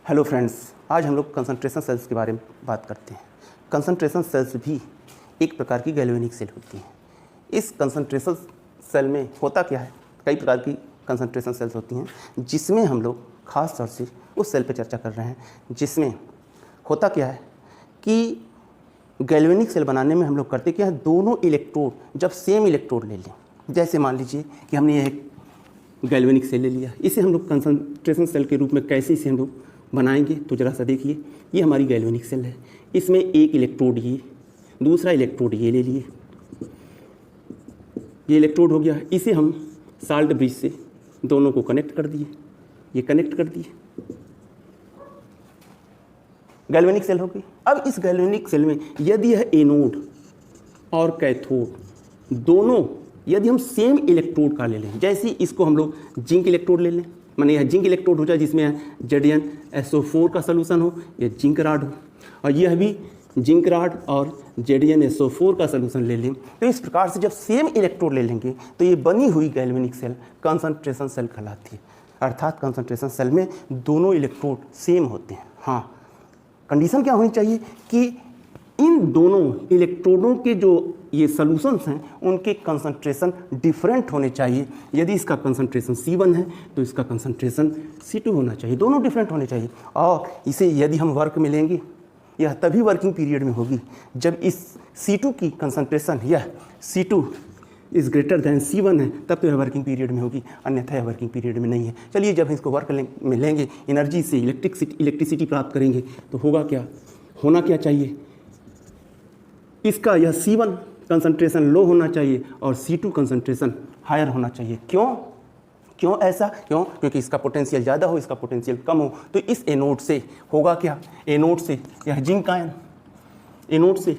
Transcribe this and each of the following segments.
Hello friends, आज हम लोग कंसंट्रेशन सेल्स के बारे में बात करते हैं। कंसंट्रेशन सेल्स भी एक प्रकार की गैल्वेनिक सेल होती हैं। इस कंसंट्रेशन सेल में होता क्या है, कई प्रकार की कंसंट्रेशन सेल्स होती हैं, जिसमें हम लोग खास तौर से उस सेल पर चर्चा कर रहे हैं जिसमें होता क्या है कि गैल्वेनिक सेल बनाने में हम लोग करते क्या है, दोनों इलेक्ट्रोड जब सेम इलेक्ट्रोड ले लें, जैसे मान लीजिए कि हमने एक गैल्वेनिक सेल ले लिया, इसे हम लोग कंसंट्रेशन सेल के रूप में कैसे इसे हम लोग बनाएंगे, तो ज़रा सा देखिए। ये हमारी गैल्वेनिक सेल है, इसमें एक इलेक्ट्रोड ये, दूसरा इलेक्ट्रोड ये ले लिए, ये इलेक्ट्रोड हो गया, इसे हम साल्ट ब्रिज से दोनों को कनेक्ट कर दिए, ये कनेक्ट कर दिए, गैल्वेनिक सेल हो गई। अब इस गैल्वेनिक सेल में यदि यह एनोड और कैथोड दोनों यदि हम सेम इलेक्ट्रोड का ले लें, जैसे इसको हम लोग जिंक इलेक्ट्रोड ले लें, माने यह जिंक इलेक्ट्रोड हो जाए जिसमें ZnSO4 का सोल्यूशन हो, या जिंक राड हो, और यह भी जिंक राड और ZnSO4 का सोल्यूशन ले लें, तो इस प्रकार से जब सेम इलेक्ट्रोड ले लेंगे तो ये बनी हुई गैल्वेनिक सेल कंसंट्रेशन सेल कहलाती है। अर्थात कंसंट्रेशन सेल में दोनों इलेक्ट्रोड सेम होते हैं। हाँ, कंडीशन क्या होनी चाहिए कि इन दोनों इलेक्ट्रोडों के जो ये सॉल्यूशंस हैं उनके कंसंट्रेशन डिफरेंट होने चाहिए। यदि इसका कंसंट्रेशन C1 है तो इसका कंसंट्रेशन C2 होना चाहिए, दोनों डिफरेंट होने चाहिए। और इसे यदि हम वर्क में लेंगे, यह तभी वर्किंग पीरियड में होगी जब इस C2 की कंसंट्रेशन, यह C2 is greater than C1 है, तब तो यह वर्किंग पीरियड में होगी, अन्यथा यह वर्किंग पीरियड में नहीं है। चलिए, जब इसको वर्क में लेंगे, एनर्जी से इलेक्ट्रिसिटी प्राप्त करेंगे, तो होगा क्या, होना क्या चाहिए, इसका यह C1 कंसंट्रेशन लो होना चाहिए और C2 कंसंट्रेशन हायर होना चाहिए। क्यों ऐसा? क्योंकि इसका पोटेंशियल ज़्यादा हो, इसका पोटेंशियल कम हो। तो इस एनोड से होगा क्या, एनोड से यह जिंक आयन, एनोड से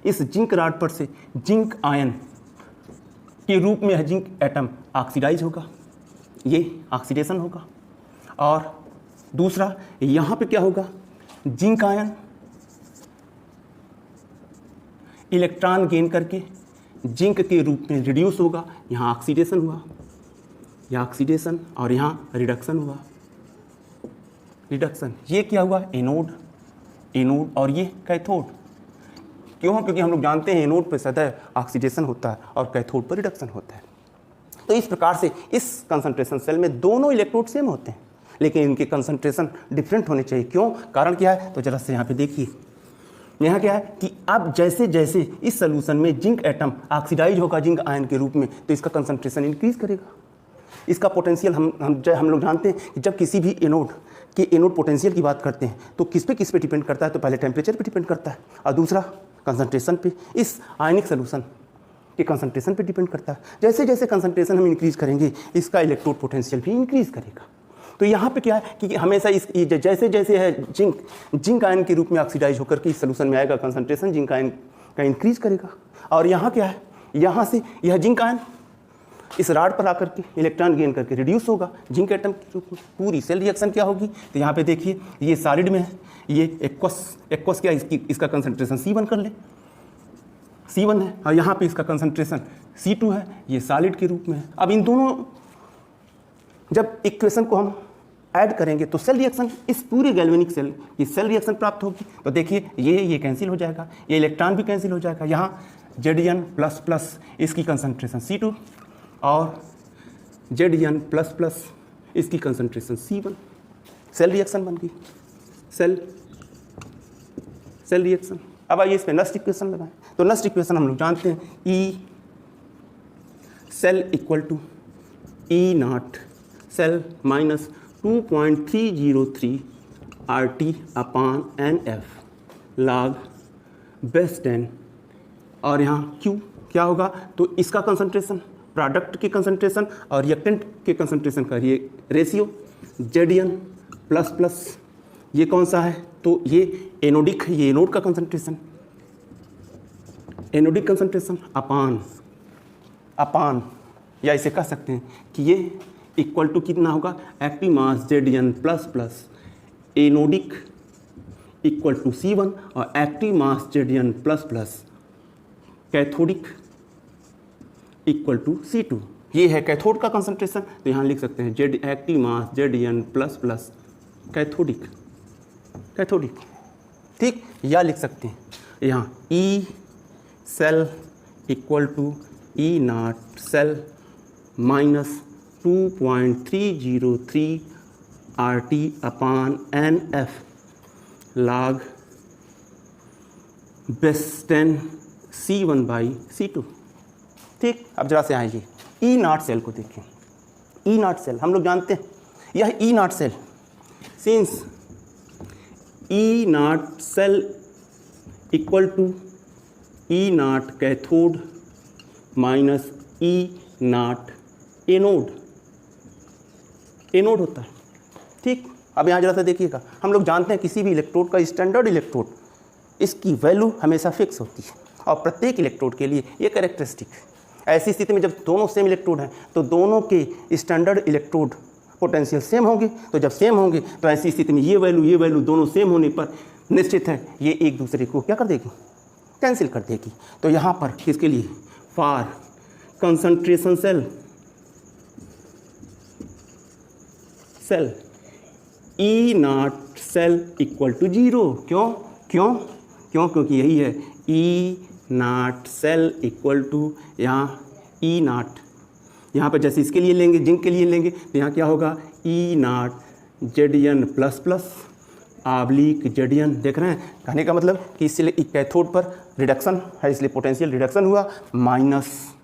इस जिंक राड पर से जिंक आयन के रूप में यह जिंक एटम ऑक्सीडाइज होगा, ये ऑक्सीडेशन होगा। और दूसरा यहाँ पे क्या होगा, जिंक आयन इलेक्ट्रॉन गेन करके जिंक के रूप में रिड्यूस होगा, यहाँ ऑक्सीडेशन हुआ, यहाँ ऑक्सीडेशन, और यहाँ रिडक्शन हुआ, रिडक्शन। ये क्या हुआ, एनोड और ये कैथोड। क्यों? क्योंकि हम लोग जानते हैं एनोड पर सदैव ऑक्सीडेशन होता है और कैथोड पर रिडक्शन होता है। तो इस प्रकार से इस कंसंट्रेशन सेल में दोनों इलेक्ट्रोड सेम होते हैं, लेकिन इनके कंसंट्रेशन डिफरेंट होने चाहिए। क्यों? कारण क्या है, तो जरा से यहाँ पे देखिए। यहाँ क्या है कि अब जैसे जैसे इस सोल्यूशन में जिंक एटम ऑक्सीडाइज होगा जिंक आयन के रूप में, तो इसका कंसंट्रेशन इंक्रीज करेगा। इसका पोटेंशियल हम लोग जानते हैं कि जब किसी भी एनोड के एनोड पोटेंशियल की बात करते हैं तो किस पे डिपेंड करता है, तो पहले टेम्परेचर पे डिपेंड करता है, और दूसरा कंसंट्रेशन पे, इस आयनिक सोल्यूशन के कंसंट्रेशन पे डिपेंड करता है। जैसे जैसे कंसंट्रेशन हम इंक्रीज करेंगे, इसका इलेक्ट्रोड पोटेंशियल भी इंक्रीज करेगा। तो यहाँ पे क्या है कि हमेशा इस जैसे जैसे है जिंक आयन के रूप में ऑक्सीडाइज होकर के इस सोल्यूशन में आएगा, कंसंट्रेशन जिंक आयन का इंक्रीज करेगा। और यहाँ क्या है, यहाँ से यह जिंक आयन इस राड पर आकर के इलेक्ट्रॉन गेन करके रिड्यूस होगा जिंक एटम के रूप में। पूरी सेल रिएक्शन क्या होगी, तो यहाँ पे देखिए, ये सॉलिड में है, ये एक्वस क्या, इसका कंसंट्रेशन C1 कर ले, C1 है, और यहाँ पे इसका कंसंट्रेशन C2 है, ये सॉलिड के रूप में है। अब इन दोनों जब इक्वेशन को हम ऐड करेंगे तो सेल रिएक्शन, इस पूरी गैल्वेनिक सेल की सेल रिएक्शन प्राप्त होगी। तो देखिए, ये कैंसिल हो जाएगा, ये इलेक्ट्रॉन भी कैंसिल हो जाएगा, यहाँ Zn++ इसकी कंसंट्रेशन C2 और Zn++ इसकी कंसंट्रेशन C1। सेल रिएक्शन बन गई, सेल रिएक्शन। अब आइए इस पर नस्ट इक्वेशन लगाएं। तो नस्ट इक्वेशन हम लोग जानते हैं, E cell equal to E0 cell minus 2.303 RT/NF log base 10, और यहाँ Q क्या होगा, तो इसका कंसंट्रेशन, प्रोडक्ट की कंसंट्रेशन और रिएक्टेंट के कंसंट्रेशन का ये रेशियो, Zn++, ये कौन सा है, तो ये एनोडिक है, ये एनोड का कंसंट्रेशन, एनोडिक कंसंट्रेशन अपान, या इसे कह सकते हैं कि ये इक्वल टू कितना होगा, active mass Zn++ anodic equal to C1 और active mass Zn++ cathodic equal to C2। ये है कैथोड का कंसंट्रेशन, तो यहाँ लिख सकते हैं Z active mass Zn++ cathodic cathodic, ठीक। या लिख सकते हैं यहाँ E cell equal to E not cell minus 2.303 RT upon NF log base ten C1 by C2, ठीक। अब जरा से आइए ई नॉट सेल को देखें। ई नॉट सेल हम लोग जानते हैं, यह E not cell, since E not cell equal to E naught cathode minus E naught anode, anode होता है, ठीक। अब यहाँ जरा सा देखिएगा, हम लोग जानते हैं किसी भी इलेक्ट्रोड का स्टैंडर्ड इलेक्ट्रोड, इसकी वैल्यू हमेशा फिक्स होती है और प्रत्येक इलेक्ट्रोड के लिए ये कैरेक्टरिस्टिक है। ऐसी स्थिति में जब दोनों सेम इलेक्ट्रोड हैं तो दोनों के स्टैंडर्ड इलेक्ट्रोड पोटेंशियल सेम होंगे, तो जब सेम होंगे तो ऐसी स्थिति में ये वैल्यू दोनों सेम होने पर निश्चित है ये एक दूसरे को क्या कर देगी, कैंसिल कर देगी। तो यहाँ पर किसके लिए, for concentration cell E not cell equal to 0, क्योंकि यही है E not cell equal to यहाँ ई नॉट, यहाँ पर जैसे इसके लिए लेंगे, जिंक के लिए लेंगे तो यहाँ क्या होगा E naught ZN plus plus oblique ZN, देख रहे हैं। कहने का मतलब कि इसलिए कैथोड पर रिडक्शन है इसलिए पोटेंशियल रिडक्शन हुआ, minus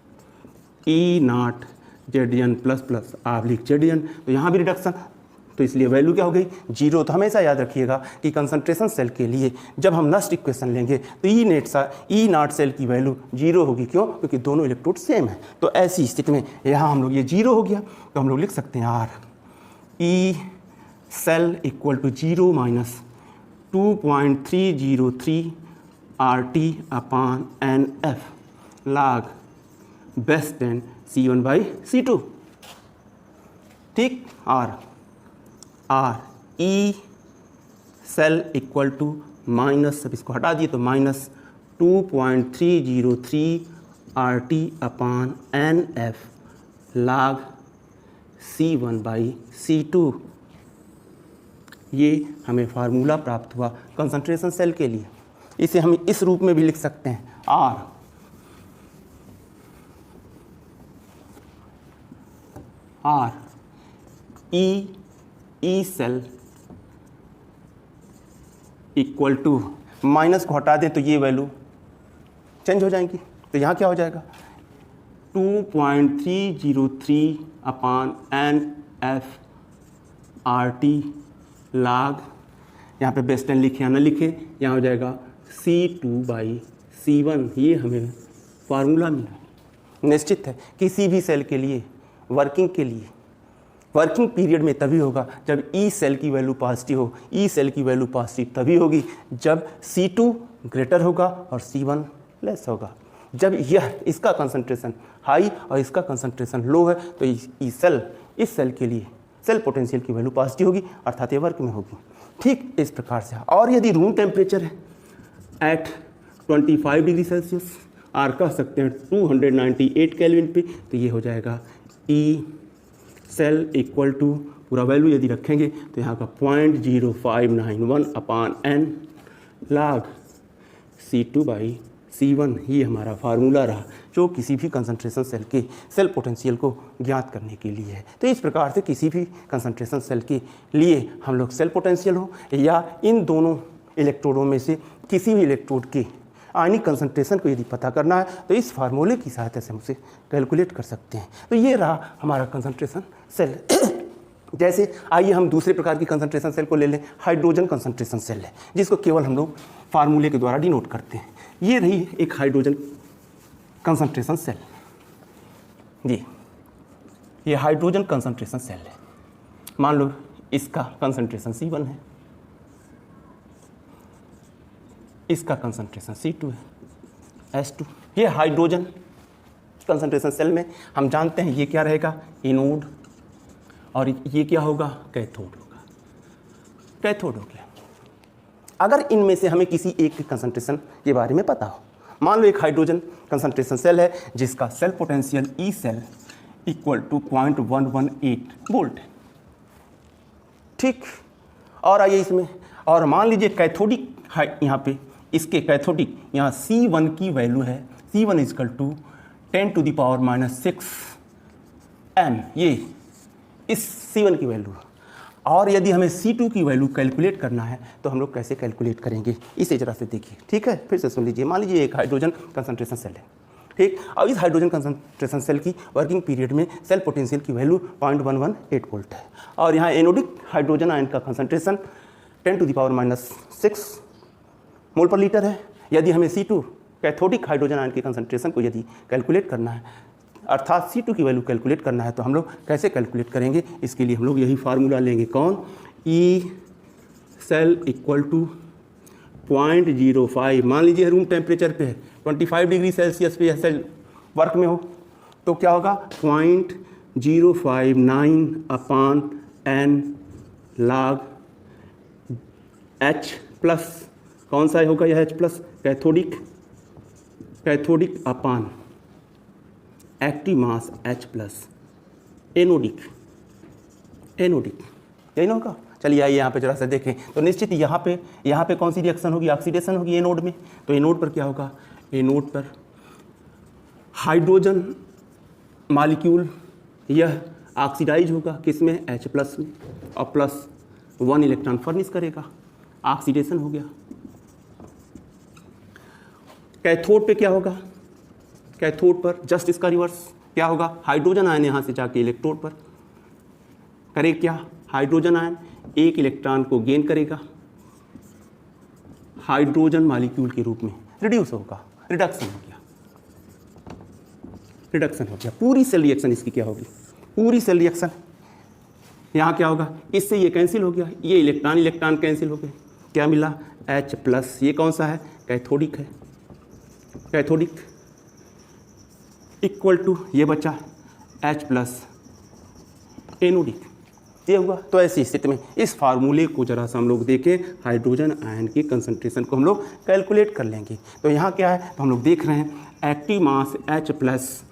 E naught ZN plus plus oblique ZN, तो यहाँ भी रिडक्शन, तो इसलिए वैल्यू क्या हो गई 0। तो हमेशा याद रखिएगा कि कंसंट्रेशन सेल के लिए जब हम नस्ट इक्वेशन लेंगे तो ई नॉट सेल की वैल्यू 0 होगी, क्योंकि दोनों इलेक्ट्रोड सेम है। तो ऐसी स्थिति में यहाँ हम लोग ये 0 हो गया तो हम लोग लिख सकते हैं or E cell equal to 0 minus 2.303 RT upon NF log base ten C1 by C2, ठीक। Or E cell equal to minus, सब इसको हटा दिए तो minus 2.303 RT upon NF log C1 by C2। ये हमें फार्मूला प्राप्त हुआ कंसंट्रेशन सेल के लिए। इसे हम इस रूप में भी लिख सकते हैं, or E cell equal to, minus को हटा दें तो ये वैल्यू चेंज हो जाएंगी, तो यहाँ क्या हो जाएगा 2.303 अपान NF RT log, यहाँ पे बेस्टन लिखे या ना लिखे, यहाँ हो जाएगा C2 बाई C1। ये हमें फार्मूला मिला। निश्चित है किसी भी सेल के लिए वर्किंग वर्किंग पीरियड में तभी होगा जब ई सेल की वैल्यू पॉजिटिव हो। ई सेल की वैल्यू पॉजिटिव तभी होगी जब C2 ग्रेटर होगा और C1 लेस होगा। जब यह इसका कंसंट्रेशन हाई और इसका कंसंट्रेशन लो है तो इस सेल के लिए सेल पोटेंशियल की वैल्यू पॉजिटिव होगी, अर्थात ये वर्क में होगी। ठीक इस प्रकार से। और यदि रूम टेम्परेचर है एट 25 डिग्री सेल्सियस, आर कह सकते हैं 298 केल्विन पे, तो ये हो जाएगा ई सेल इक्वल टू, पूरा वैल्यू यदि रखेंगे तो यहाँ का 0.0591 अपान n log C2 by C1। ये हमारा फार्मूला रहा जो किसी भी कंसंट्रेशन सेल के सेल पोटेंशियल को ज्ञात करने के लिए है। तो इस प्रकार से किसी भी कंसंट्रेशन सेल के लिए हम लोग सेल पोटेंशियल हो या इन दोनों इलेक्ट्रोडों में से किसी भी इलेक्ट्रोड के आयनिक कंसंट्रेशन को यदि पता करना है तो इस फार्मूले की सहायता से हम उसे कैलकुलेट कर सकते हैं। तो ये रहा हमारा कंसंट्रेशन सेल। जैसे आइए हम दूसरे प्रकार की कंसंट्रेशन सेल को ले लें, हाइड्रोजन कंसंट्रेशन सेल है जिसको केवल हम लोग फार्मूले के द्वारा डिनोट करते हैं। ये रही एक हाइड्रोजन कंसंट्रेशन सेल जी, ये हाइड्रोजन कंसंट्रेशन सेल है। मान लो इसका कंसंट्रेशन C1 है, इसका कंसंट्रेशन C2 है, H2। ये हाइड्रोजन कंसंट्रेशन सेल में हम जानते हैं ये क्या रहेगा, एनोड, और ये क्या होगा, कैथोड होगा। कैथोड हो गया। अगर इनमें से हमें किसी एक के कंसंट्रेशन के बारे में पता हो, मान लो एक हाइड्रोजन कंसंट्रेशन सेल है जिसका cell potential E cell equal to 0.118 volt है, ठीक। और आइए इसमें और मान लीजिए कैथोडिक यहाँ पे इसके कैथोडिक यहाँ C1 की वैल्यू है, C1 इजकल टू 10⁻⁻⁶ m, ये इस C1 की वैल्यू। और यदि हमें C2 की वैल्यू कैलकुलेट करना है तो हम लोग कैसे कैलकुलेट करेंगे, इसे जरा से देखिए, ठीक है। फिर से सुन लीजिए, मान लीजिए एक हाइड्रोजन कंसंट्रेशन सेल है, ठीक। अब इस हाइड्रोजन कंसंट्रेशन सेल की वर्किंग पीरियड में सेल पोटेंशियल की वैल्यू 0.118 वोल्ट है, और यहाँ एनोडिक हाइड्रोजन आयन का कंसंट्रेशन 10⁻⁻⁶ मोल पर लीटर है। यदि हमें C2 कैथोडिक हाइड्रोजन आयन के कंसंट्रेशन को यदि कैलकुलेट करना है, अर्थात C2 की वैल्यू कैलकुलेट करना है, तो हम लोग कैसे कैलकुलेट करेंगे, इसके लिए हम लोग यही फार्मूला लेंगे, कौन, E सेल इक्वल टू 0.05। मान लीजिए रूम टेम्परेचर पे है, 25 डिग्री सेल्सियस पे यह सेल वर्क में हो, तो क्या होगा 0.059/n log H प्लस, कौन सा होगा यह H plus, cathodic upon active mass H plus anodic, यही ना होगा। चलिए आइए यहाँ पे जरा सा देखें, तो निश्चित यहाँ पे कौन सी रिएक्शन होगी, ऑक्सीडेशन होगी एनोड में। तो एनोड पर क्या होगा, एनोड पर हाइड्रोजन मॉलिक्यूल यह ऑक्सीडाइज होगा, किसमें, H प्लस में, और प्लस 1 इलेक्ट्रॉन फर्निश करेगा, ऑक्सीडेशन हो गया। कैथोड पे क्या होगा, कैथोड पर जस्ट इसका रिवर्स क्या होगा, हाइड्रोजन आयन यहाँ से जाके इलेक्ट्रोड पर करे क्या, हाइड्रोजन आयन एक इलेक्ट्रॉन को गेन करेगा, हाइड्रोजन मॉलिक्यूल के रूप में रिड्यूस होगा, रिडक्शन हो गया। पूरी सेल रिएक्शन इसकी क्या होगी, पूरी सेल रिएक्शन यहाँ क्या होगा, इससे ये कैंसिल हो गया, ये इलेक्ट्रॉन कैंसिल हो गए, क्या मिला, H प्लस, ये कौन सा है, कैथोडिक है, कैथोडिक इक्वल टू ये बचा H प्लस एनोडिक, ये हुआ। तो ऐसी स्थिति में इस फार्मूले को जरा सा हम लोग देखें, हाइड्रोजन आयन की कंसंट्रेशन को हम लोग कैलकुलेट कर लेंगे। तो यहाँ क्या है, तो हम लोग देख रहे हैं active mass H plus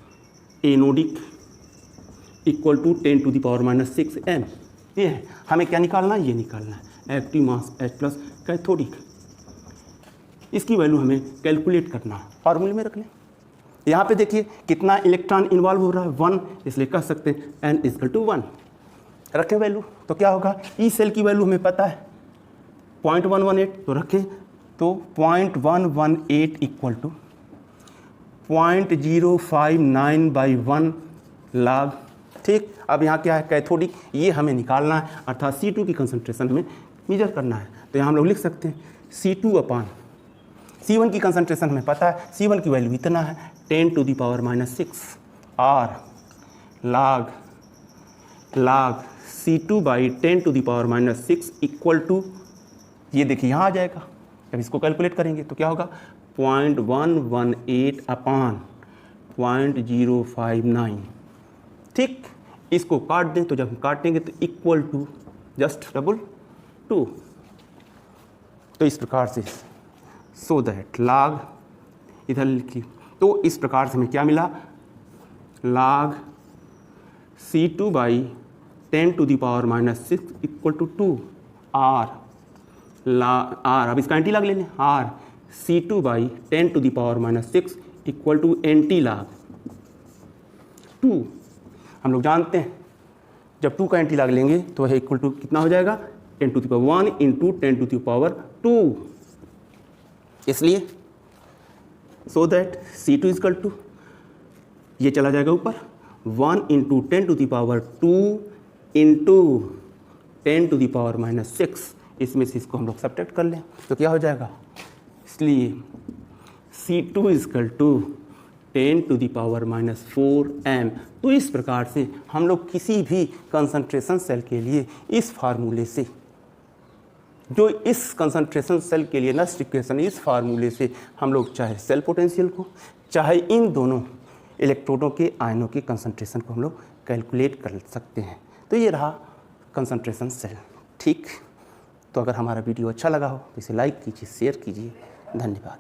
anodic equal to 10⁻⁻⁶ m, ये है। हमें क्या निकालना है, ये निकालना है active mass H plus cathodic, इसकी वैल्यू हमें कैलकुलेट करना है, फार्मूले में रख लें। यहाँ पे देखिए कितना इलेक्ट्रॉन इन्वॉल्व हो रहा है, 1, इसलिए कह सकते हैं n इक्वल टू 1, रखें वैल्यू। तो क्या होगा, ई सेल की वैल्यू हमें पता है 0.118, तो रखें, तो 0.118 इक्वल टू 0.059/1 log, ठीक। अब यहाँ क्या है, कैथोडिक, ये हमें निकालना है, अर्थात C2 की कंसंट्रेशन हमें मेजर करना है। तो यहाँ हम लोग लिख सकते हैं C2 अपान C1 की कंसंट्रेशन हमें पता है, C1 की वैल्यू इतना है 10⁻⁻⁶ R log C2/10⁻⁻⁶ equal to, ये देखिए यहाँ आ जाएगा। जब इसको कैलकुलेट करेंगे तो क्या होगा, 0.118/059, ठीक। इसको काट दें, तो जब हम काटेंगे तो इक्वल टू जस्ट डबल 2। तो इस प्रकार से सो दैट log, इधर लिखिए, तो इस प्रकार से हमें क्या मिला, log C2/10⁻⁻⁶ equal to 2 R, अब इसका एंटी लॉग ले लें, R C2/10⁻⁻⁶ equal to anti log 2। हम लोग जानते हैं जब 2 का एंटी लॉग लेंगे तो है इक्वल टू कितना हो जाएगा, 10⁻1 × 10⁻2, इसलिए so that C2 equal to, ये चला जाएगा ऊपर, 1 × 10⁻2 × 10⁻⁻⁶, इसमें से इसको हम लोग सब्ट्रैक्ट कर लें तो क्या हो जाएगा, इसलिए C2 इक्वल टू 10⁻⁻4 m। तो इस प्रकार से हम लोग किसी भी कंसंट्रेशन सेल के लिए इस फार्मूले से, जो इस कंसंट्रेशन सेल के लिए नस्ट इक्वेशन, इस फार्मूले से हम लोग चाहे सेल पोटेंशियल को, चाहे इन दोनों इलेक्ट्रोडों के आयनों के कंसंट्रेशन को हम लोग कैलकुलेट कर सकते हैं। तो ये रहा कंसंट्रेशन सेल, ठीक। तो अगर हमारा वीडियो अच्छा लगा हो तो इसे लाइक कीजिए, शेयर कीजिए, धन्यवाद।